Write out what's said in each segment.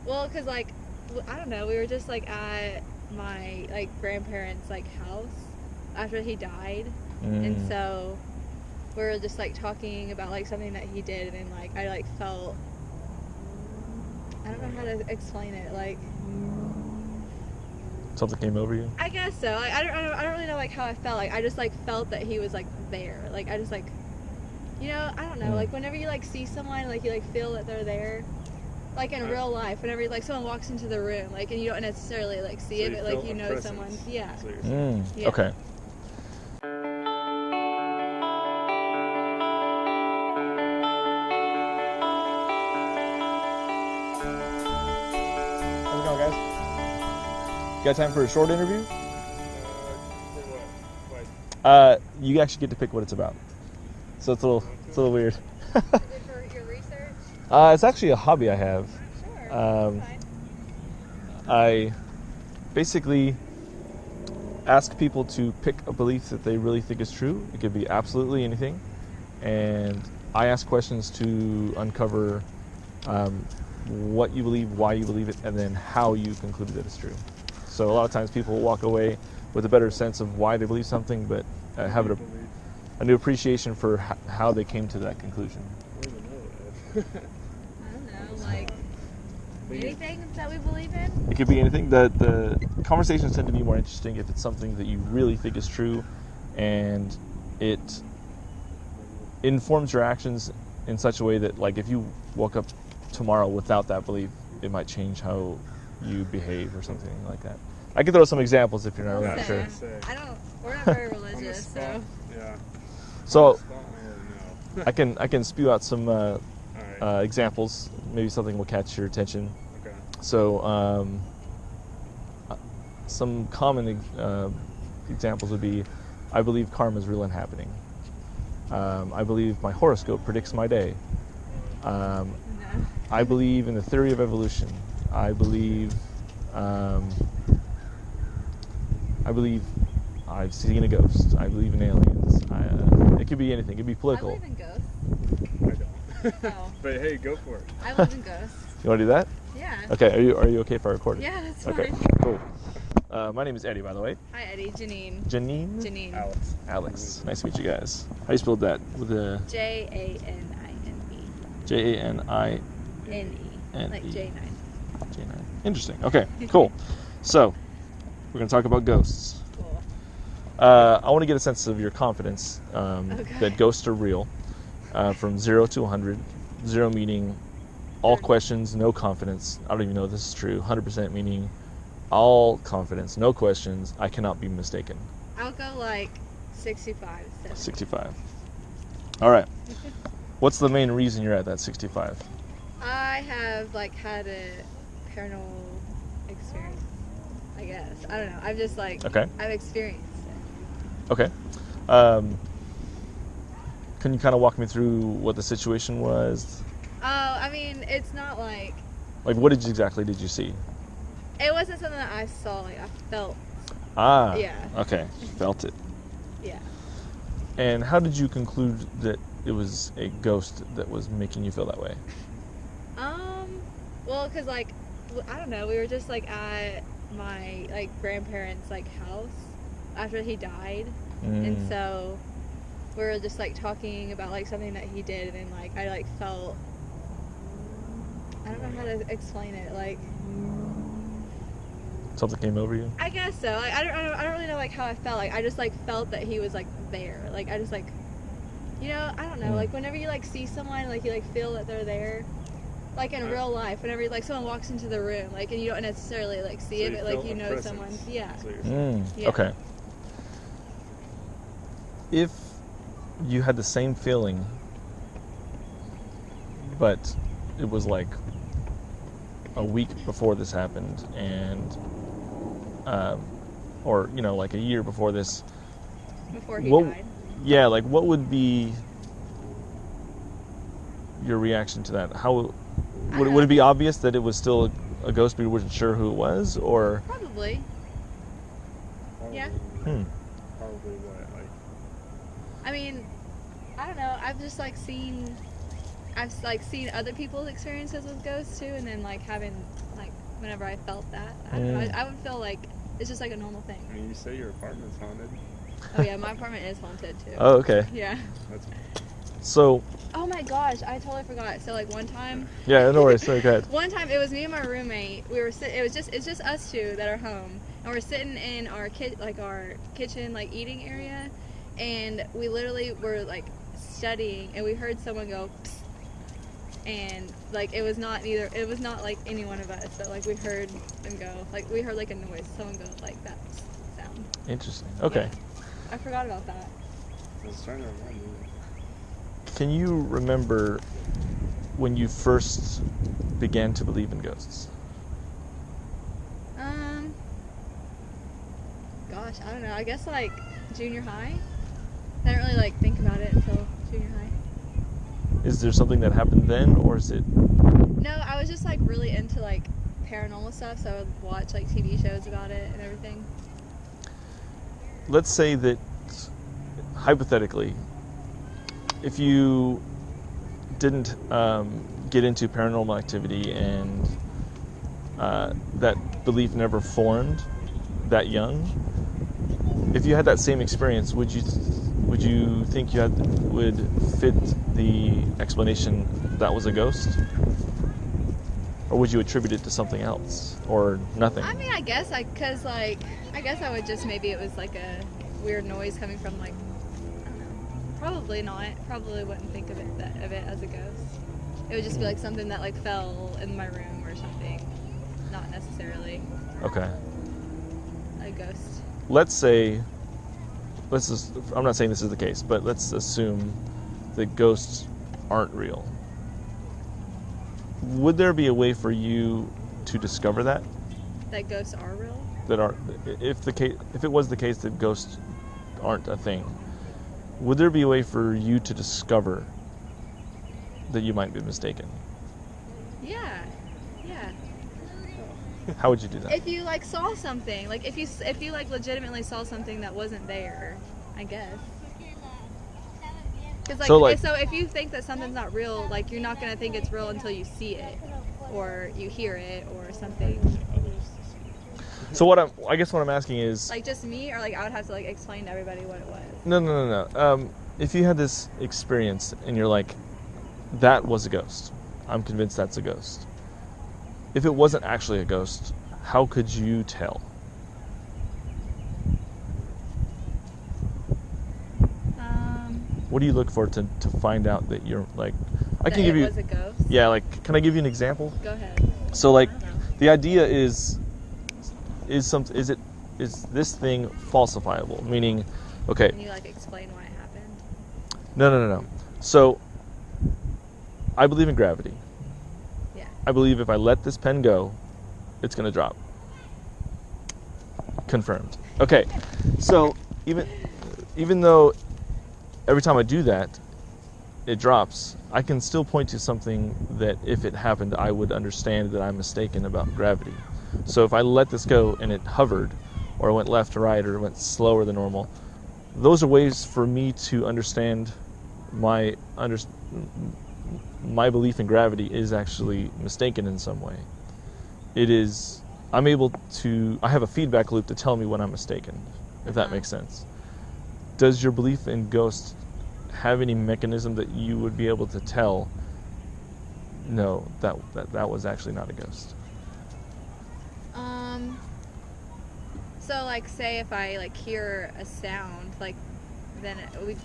Well, because, like, I don't know, we were just, like, at my, like, grandparents', like, house after he died. And so we were just, like, talking about, like, something that he did, and, like, I, like, felt, I don't know how to explain it, like... Something came over you? I guess so. Like, I don't really know, like, how I felt. Like, I just, like, felt that he was, like, there. Like, I just, like, you know, I don't know. Like, whenever you, like, see someone, like, you, like, feel that they're there. Like, in real life, whenever, like, someone walks into the room, like, and you don't necessarily, like, see it, but, like, you know someone. Yeah. Yeah. Okay. How's it going, guys? Got time for a short interview? You actually get to pick what it's about. So it's a little weird. Is it for your research? It's actually a hobby I have. Sure. Fine. I basically ask people to pick a belief that they really think is true. It could be absolutely anything. And I ask questions to uncover what you believe, why you believe it, and then how you concluded that it's true. So a lot of times people walk away with a better sense of why they believe something, but have a new appreciation for how they came to that conclusion. I don't know, like, anything that we believe in? It could be anything. The conversations tend to be more interesting if it's something that you really think is true, and it informs your actions in such a way that, like, if you woke up tomorrow without that belief, it might change how you behave or something like that. I can throw some examples if you're not sure. We're not very religious, so. Yeah. So I can spew out some examples. Maybe something will catch your attention. Okay. So some common examples would be, I believe karma is real and happening. I believe my horoscope predicts my day. I believe in the theory of evolution. I believe I've seen a ghost. I believe in aliens. It could be anything. It could be political. I believe in ghosts. I don't. Oh. But hey, go for it. I believe in ghosts. You want to do that? Yeah. Okay. Are you okay if I record it? Yeah, that's Okay. fine. Cool. My name is Eddie, by the way. Hi, Eddie. Janine. Janine? Janine. Alex. Nice to meet you guys. How do you spell that? With a Janine. Janine. Like J9. J9. Interesting. Okay. Cool. So we're gonna talk about ghosts. Cool. I want to get a sense of your confidence that ghosts are real, from 0 to 100. 0 meaning all questions, no confidence. I don't even know if this is true. 100% meaning all confidence, no questions. I cannot be mistaken. I'll go like 65. 65. All right. What's the main reason you're at that 65? I have like had a paranormal experience, I guess. I don't know. I've just like I've experienced it. Okay. Can you kind of walk me through what the situation was? Oh, I mean, it's not like what exactly did you see? it wasn't something that I saw. Like I felt. Ah. Yeah. Okay. Felt it. Yeah. And how did you conclude that it was a ghost that was making you feel that way? Well, because like I don't know, we were just like at my like grandparents' like house after he died, and so we were just like talking about like something that he did, and like I like felt, I don't know how to explain it, like Something came over you? I guess so. Like I don't really know like how I felt. Like I just like felt that he was like there. Like I just like, you know, I don't know. Like whenever you like see someone, like you like feel that they're there. Like in real life, whenever like someone walks into the room, like and you don't necessarily like see it, but like you know someone. Yeah. Yeah. Okay. If you had the same feeling, but it was like a week before this happened, and or you know, like a year before this. Before he died. Yeah, like what would be your reaction to that? How would it be obvious that it was still a ghost, but you wasn't sure who it was, or? Probably. Yeah. Probably what? Like. I mean, I don't know. I've just like seen I've like seen other people's experiences with ghosts too, and then like having like whenever I felt that, I don't know, I would feel like it's just like a normal thing. I mean, you say your apartment's haunted. Oh yeah, my apartment is haunted too. Oh, okay. Yeah. That's So. Oh my gosh, I totally forgot. So like one time. Yeah, no worries. Sorry, go ahead. One time it was me and my roommate. We were it's just us two that are home, and we're sitting in our our kitchen like eating area, and we literally were like studying, and we heard someone go, psst, and like it was not like any one of us, but like we heard them go, like we heard like a noise, someone go like that sound. Interesting. Okay. Yeah. I forgot about that. I was trying to remind you. Can you remember when you first began to believe in ghosts? Gosh, I don't know. I guess like junior high. I didn't really like think about it until junior high. Is there something that happened then, or is it? No, I was just like really into like paranormal stuff, so I would watch like TV shows about it and everything. Let's say that, hypothetically, if you didn't get into paranormal activity and that belief never formed that young, if you had that same experience, would you think would fit the explanation that was a ghost, or would you attribute it to something else or nothing? I mean, I guess I guess I would just, maybe it was like a weird noise coming from like, I don't know. Probably not. Probably wouldn't think of it as a ghost. It would just be like something that like fell in my room or something. Not necessarily. Okay. A ghost. I'm not saying this is the case, but let's assume that ghosts aren't real. Would there be a way for you to discover that? That ghosts are real? If it was the case that ghosts aren't a thing, would there be a way for you to discover that you might be mistaken? Yeah. How would you do that? If you like saw something, like if you like legitimately saw something that wasn't there, I guess. Because so if you think that something's not real, like you're not gonna think it's real until you see it, or you hear it, or something. So I guess what I'm asking is, like, just me, or like I would have to like explain to everybody what it was. No. If you had this experience and you're like, that was a ghost, I'm convinced that's a ghost. If it wasn't actually a ghost, how could you tell? What do you look for to find out that you're like? I can give you. Was a ghost? Yeah, like, can I give you an example? Go ahead. So like, the idea is this thing falsifiable? Meaning, okay. Can you like explain why it happened? No. So, I believe in gravity. Yeah. I believe if I let this pen go, it's gonna drop. Confirmed. Okay. So even though every time I do that, it drops, I can still point to something that if it happened, I would understand that I'm mistaken about gravity. So if I let this go and it hovered, or it went left to right, or it went slower than normal, those are ways for me to understand my belief in gravity is actually mistaken in some way. I have a feedback loop to tell me when I'm mistaken, if that makes sense. Does your belief in ghosts have any mechanism that you would be able to tell, no, that was actually not a ghost? So like, say if I like hear a sound, like then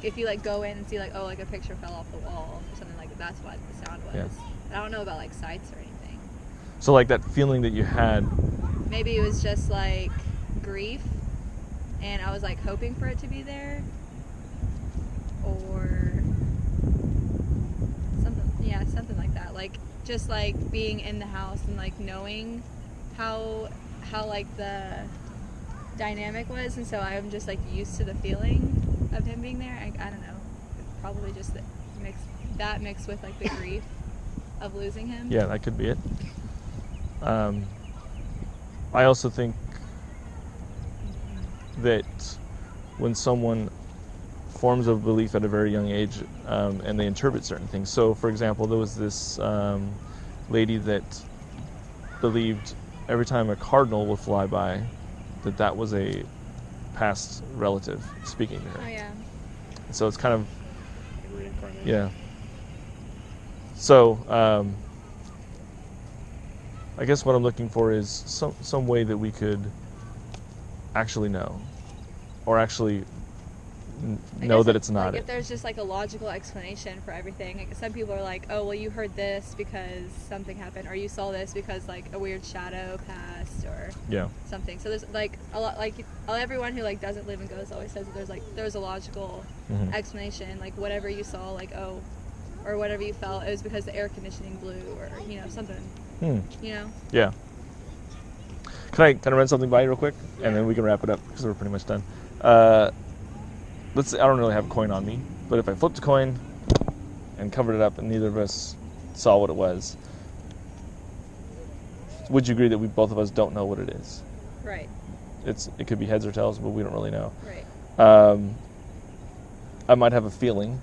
if you like go in and see like, oh, like a picture fell off the wall or something, like that's what the sound was. Yeah. I don't know about like sights or anything. So like that feeling that you had, maybe it was just like grief, and I was like hoping for it to be there, or something like that. Like just like being in the house and like knowing how like the dynamic was, and so I'm just like used to the feeling of him being there. I don't know. Probably just mixed with like the grief of losing him. Yeah, that could be it. I also think that when someone forms of belief at a very young age, and they interpret certain things. So, for example, there was this lady that believed every time a cardinal would fly by, that was a past relative speaking to her. Oh yeah. So it's kind of, Reincarnation. yeah. So I guess what I'm looking for is some way that we could actually know, or actually I know guess that it's not like it. if there's just like a logical explanation for everything. Like some people are like, oh well, you heard this because something happened, or you saw this because like a weird shadow passed, or Yeah. something. So there's like a lot, like everyone who like doesn't live in ghosts always says that there's a logical Mhm. explanation. Like whatever you saw, like or whatever you felt, it was because the air conditioning blew, or something. Yeah. Can I run something by you real quick, and then we can wrap it up because we're pretty much done. Let's say I don't really have a coin on me, but if I flipped a coin and covered it up, and neither of us saw what it was, would you agree that we both of us don't know what it is? Right. It could be heads or tails, but we don't really know. Right. I might have a feeling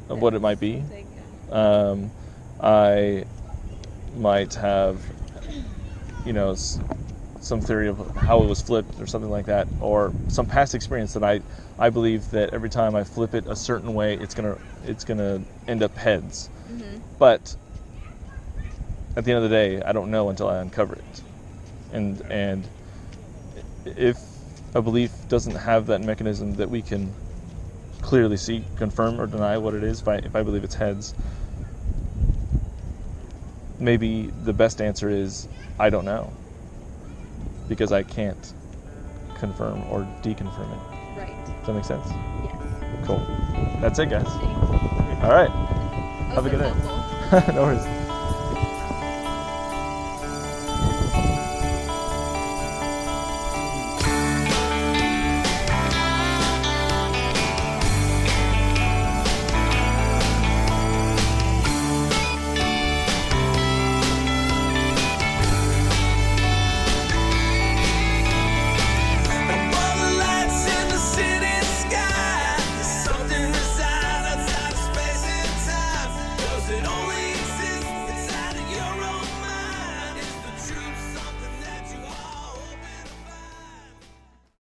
of what it might be. Something, I might have, some theory of how it was flipped or something like that, or some past experience that I believe that every time I flip it a certain way, it's gonna end up heads. Mm-hmm. But at the end of the day, I don't know until I uncover it. And if a belief doesn't have that mechanism that we can clearly see, confirm or deny what it is, if I believe it's heads, maybe the best answer is I don't know, because I can't confirm or deconfirm it. Right. Does that make sense? Yes. Cool. That's it, guys. Thanks. All right. That Have a was good so night. helpful. No worries.